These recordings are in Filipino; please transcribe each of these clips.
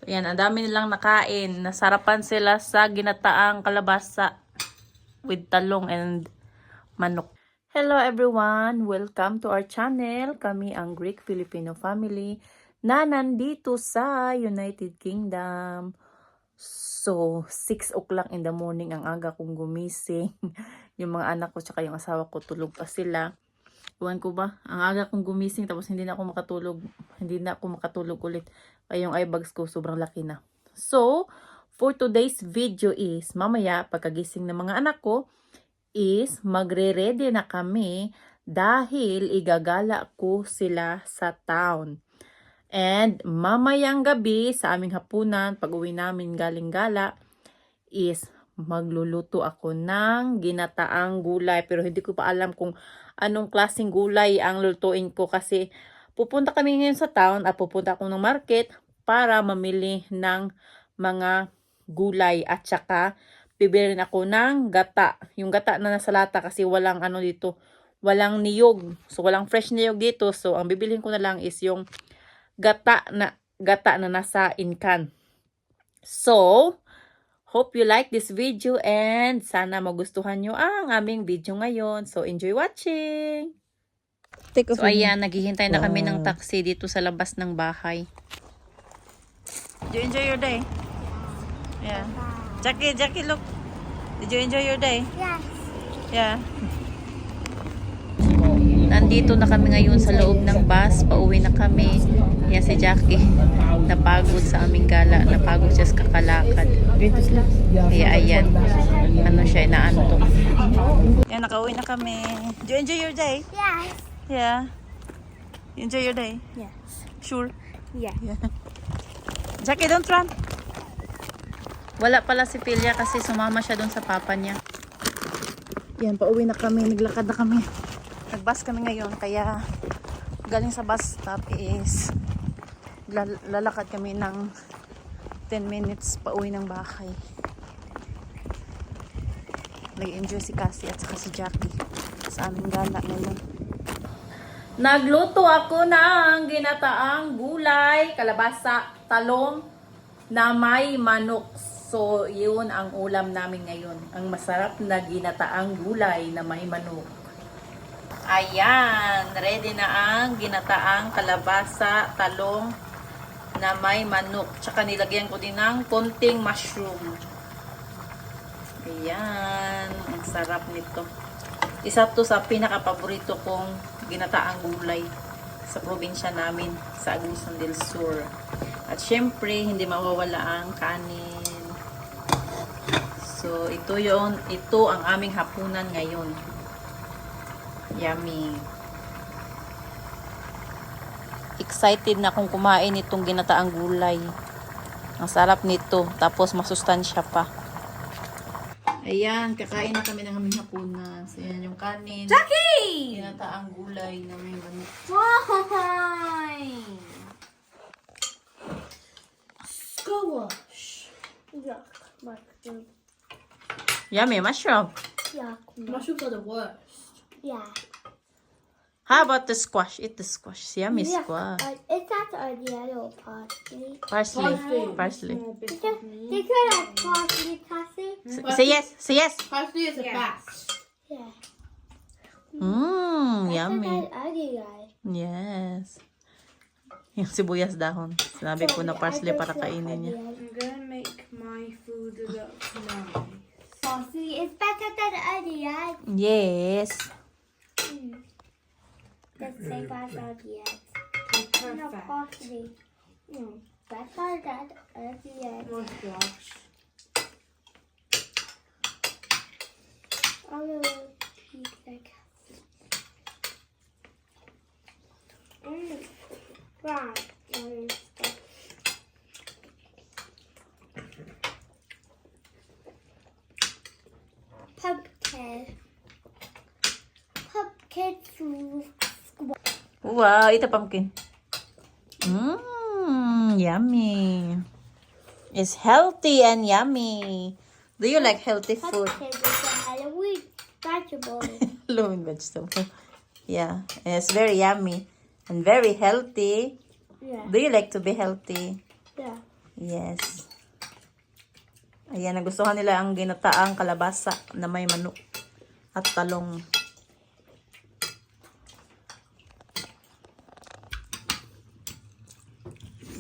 Ayan, ang dami nilang nakain. Nasarapan sila sa ginataang kalabasa with talong and manok. Hello everyone! Welcome to our channel. Kami ang Greek Filipino family na nandito sa United Kingdom. So, 6 o'clock in the morning ang aga kong gumising. Yung mga anak ko tsaka yung asawa ko tulog pa sila. Iwan ko ba? Ang aga kong gumising tapos hindi na ako makatulog ulit. Ay yung eye bags ko sobrang laki na. So, for today's video is mamaya pagkagising ng mga anak ko is magre-ready na kami dahil igagala ko sila sa town. And mamayang gabi sa aming hapunan, pag uwi namin galing gala, is magluluto ako ng ginataang gulay. Pero hindi ko pa alam kung anong klaseng gulay ang lutuin ko kasi pupunta kami ngayon sa town at pupunta ako ng market para mamili ng mga gulay at saka bibili rin ako ng gata. Yung gata na nasa lata kasi walang ano dito, walang niyog. So walang fresh niyog dito. So ang bibilhin ko na lang is yung gata na nasa incan. So, hope you like this video and sana magustuhan nyo ang aming video ngayon. So, enjoy watching! So, ayan, naghihintay na kami ng taxi dito sa labas ng bahay. Did you enjoy your day? Yeah. Jackie, look. Did you enjoy your day? Yes. Yeah. Nandito na kami ngayon sa loob ng bus. Pauwi na kami. Yan si Jackie. Napagod sa aming gala. Napagod siya sa kakalakad. Kaya ayan. Ano siya, inaantok. Yan, nakauwi na kami. Do you enjoy your day? Yes. Yeah. You enjoy your day? Yes. Sure? Yes. Yeah. Jackie, don't run. Wala pala si Pilya kasi sumama siya doon sa papa niya. Yan, pauwi na kami. Naglakad na kami. Nagbus kami ngayon, kaya galing sa bus stop is lalakad kami ng 10 minutes pa uwi ng bahay. Nag-enjoy si Cassie at saka si Jackie sa aming gala ngayon. Nagluto ako ng ginataang gulay, kalabasa, talong na may manok. So, yun ang ulam namin ngayon. Ang masarap na ginataang gulay na may manok. Ayan, ready na ang ginataang kalabasa, talong na may manok. Tsaka nilagyan ko din ng konting mushroom. Ayan, ang sarap nito. Isa to sa pinaka-paborito kong ginataang gulay sa probinsya namin, sa Agusan del Sur. At syempre, hindi mawawala ang kanin. So, ito ang aming hapunan ngayon. Yummy. Excited na akong kumain itong ginataang gulay. Ang sarap nito. Tapos masustansya pa. Ayan, kakain na kami ng aming hapunan. So, yan yung kanin. Jackie! Ginataang gulay na may manok. Why? Squash. Yuck. Mushroom. Yummy, mushroom. Yuck. Mushrooms are the worst. Yeah. How about the squash? Eat the squash. Yummy Yeah. squash. Is that a yellow parsley? Parsley. They could have parsley, Cassie. Say yes. Say yes. Parsley is a fast. Yeah. Yummy. Ugly guy. Yes. Yung sibuyas dahon. Sinabi ko na parsley para kainin niya. I'm gonna make my food look nice. Parsley is better than onion. Yes. Let's say bad onion. No Perfect. parsley. Better than onion. Oh gosh. I will eat like. Right. Pumpkin soup. Wow, eat a pumpkin. Yummy. It's healthy and yummy. Do you like healthy food? Pumpkin is a Halloween vegetable. Low in vegetable. Yeah, it's very yummy and very healthy. Yeah. Do you like to be healthy? Yeah. Yes. Ayan, nagustuhan nila ang ginataang kalabasa na may manok at talong.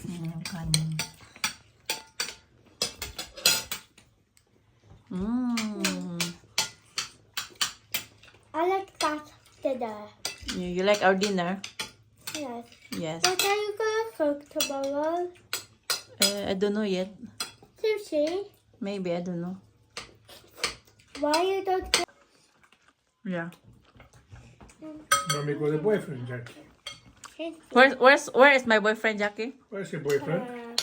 Ayan yung kanin. I like that dinner. You like our dinner? Yes. Yes. What are you gonna cook tomorrow? I don't know yet. Sushi? Maybe, I don't know. Why you don't cook? Yeah. Mommy got a boyfriend, Jack. Where is my boyfriend, Jackie? Where's your boyfriend?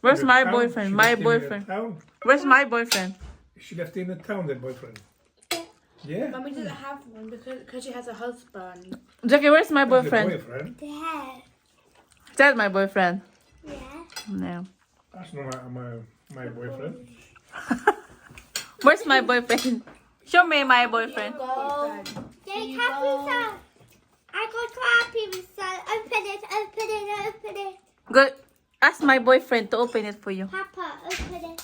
Where's In my the town? boyfriend? She My left him in the boyfriend. town? Where's my boyfriend? She left in the town, that boyfriend. Yeah. Mummy doesn't have one because she has a husband. Jackie, where's my Where's your boyfriend? boyfriend? Yeah. That's my boyfriend. Yeah. No. That's not my boyfriend. Where's my boyfriend? Show me my boyfriend. They happy son. I got happy son. Open it, open it, open it. Go ask my boyfriend to open it for you. Papa, open it.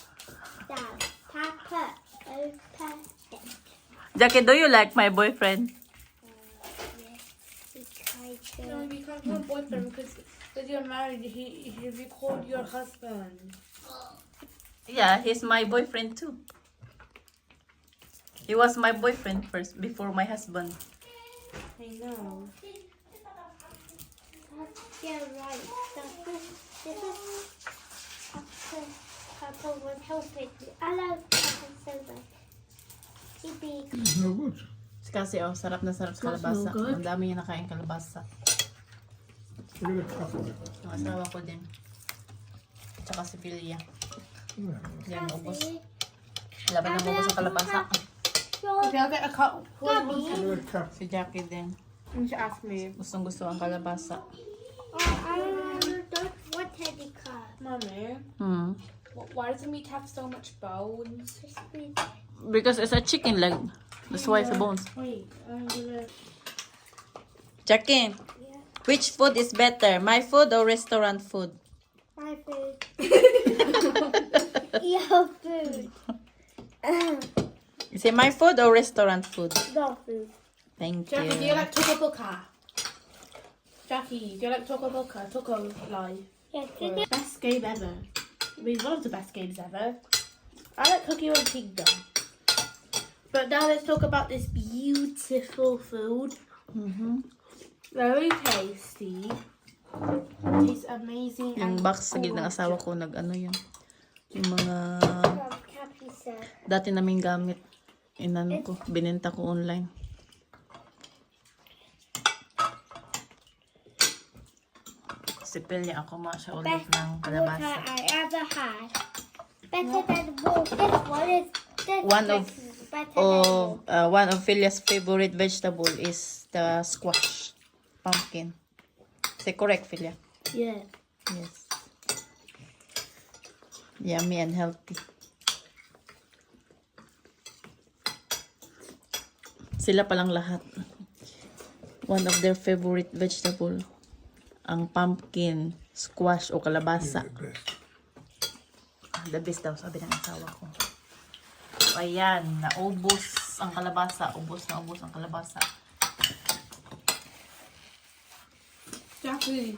Down. Papa, open it. Jackie, do you like my boyfriend? Yes. We tried No, to. you can't call him boyfriend because you're married. He called your husband. Yeah, he's my boyfriend too. He was my boyfriend first before my husband. I know. Yeah, right. This is Papa was helping me. I love Papa so much. He big. It's no good. Kasi sarap na sarap sa kalabasa. Ang dami niya nakain kalabasa. Look at the cup of it. Ang asawa ko din. Tsaka si Philia. Yeah. Yan, ubos. Laban na ubos sa kalabasa. Okay, I'll get a cup. Mommy. Look at the cup. Si Jackie din. You should ask me. Gustong gusto ang kalabasa. I don't want any cup. Mummy, why does the meat have so much bones? Just squeeze. Because it's a chicken leg. That's why it's a bones. Wait, I'm gonna. Jackie, Yeah. which food is better? My food or restaurant food? My food. Your food. Is it my food or restaurant food? Your food. Thank Jackie, do you you. like Choco Boca? Jackie, do you like Choco Boca? Choco Live. Yes, did you? Best game ever. I mean, one of the best games ever. I like Cookie Run Kingdom. But now let's talk about this beautiful food. Very tasty. Tastes amazing. Yung box sa ng asawa ko nag-ano yun. Yung mga Happy sir. dati naming gamit. Inano ko, binenta ko online. Si Pilya ako siya ulit Best ng water kalabasa. I ever had. Better than water. This one is this One of- better than One of Philia's favorite vegetable is the squash. Pumpkin. Is it correct, Philia? Yeah. Yes. Yummy and healthy. Sila palang lahat. One of their favorite vegetable. Ang pumpkin, squash o kalabasa. The best. The best daw, sabi ng asawa ko. So, ayan, naubos ang kalabasa. Ubos na ubos ang kalabasa. Jackie,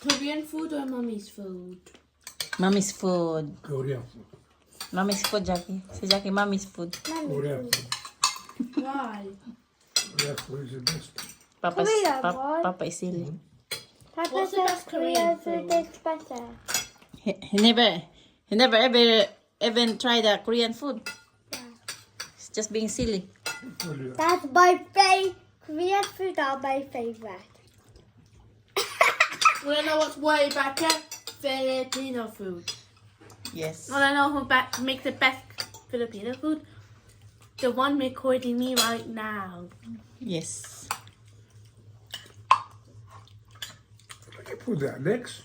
Korean food or mummy's food? Mommy's food. Korean food. Mommy's food, Jackie. Si Jackie, mommy's food. Korean food. Why? Korean food is the best. Korean one. Papa Isili. Papa What's the says best Korean Korean food is better. He never ever even tried the Korean food. It's just being silly. Korean. That's my favorite. Korean food are my favorite. Wanna know what's way better? Filipino food. Yes. Wanna know who makes the best Filipino food? The one recording me right now. Yes. Where you put that, Lex?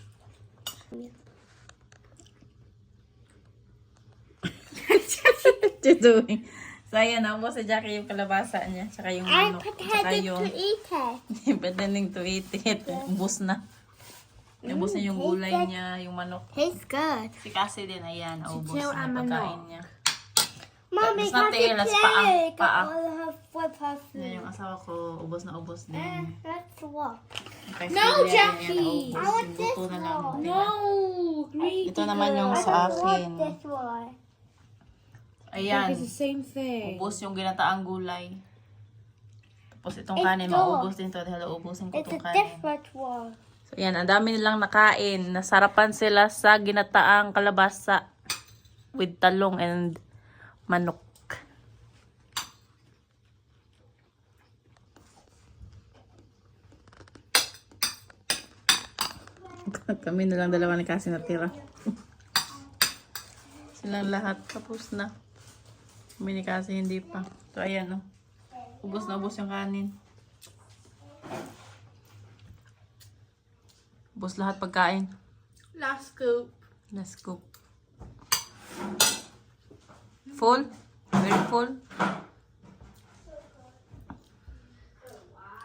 What you doing? So, ayan, naubos si Jackie yung kalabasa niya. Tsaka yung I'm manok. Tsaka pretending yung to eat it. pretending to eat it. Ubus na. Ubus na yung gulay niya, yung manok. Tastes good. Si Cassie din, ayan, naubos Chichaw na yung and pagkain niya. Mommy, It's not Cassie tail, that's paa. played Paa. all her with her Yan food. yung asawa ko, ubos na ubos din. That's what? Kay No, Celia, yan, Jackie! naubos. I want Yung this buto na lang. one. tira. No, greedy Ito naman yung girl. sa I akin. want this one. Ayan, It's the same thing. ubos yung ginataang gulay. Tapos itong It's kanin, dog. maubos din to dahil ubusin ko It's a itong kanin. different one. So yan, ang dami nilang nakain. Nasarapan sila sa ginataang kalabasa with talong and manok. Kami na lang dalawa ni Cassie natira. Silang lahat tapos na. Kami ni Cassie hindi pa. So ayan, no. Ubos na ubos yung kanin. Ubos lahat pagkain. Last scoop. Let's go. Full? Very full?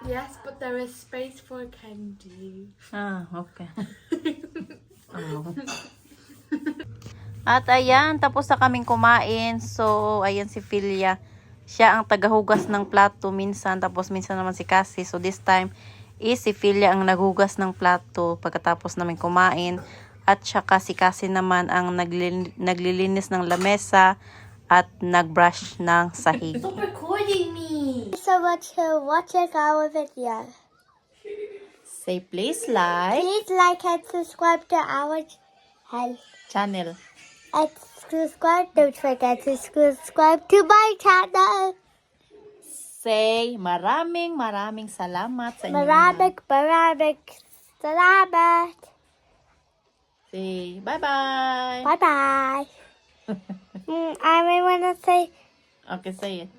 Yes, but there is space for candy. Ah, okay. Oh. At ayan, tapos na kaming kumain. So, ayan si Philia. Siya ang tagahugas ng plato minsan. Tapos minsan naman si Cassie. So, this time is si Philia ang naghugas ng plato pagkatapos namin kumain. At saka si Cassie naman ang naglilinis ng lamesa at nagbrush ng sahig. Stop recording me. So much for watching our video. Say please like Please like and subscribe to our channel. channel. And subscribe, don't forget to subscribe to my channel. Say maraming salamat sa inyo. Maraming salamat. Say bye-bye. Bye-bye. I want to say Okay, say it.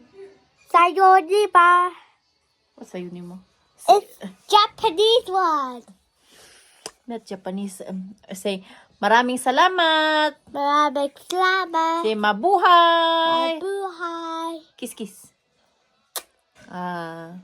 sayonara. What's sa yun mo? It's Japanese one. Not Japanese. Say maraming salamat. Maraming salamat. Say mabuhay. Mabuhay. Kiss kiss. Ah.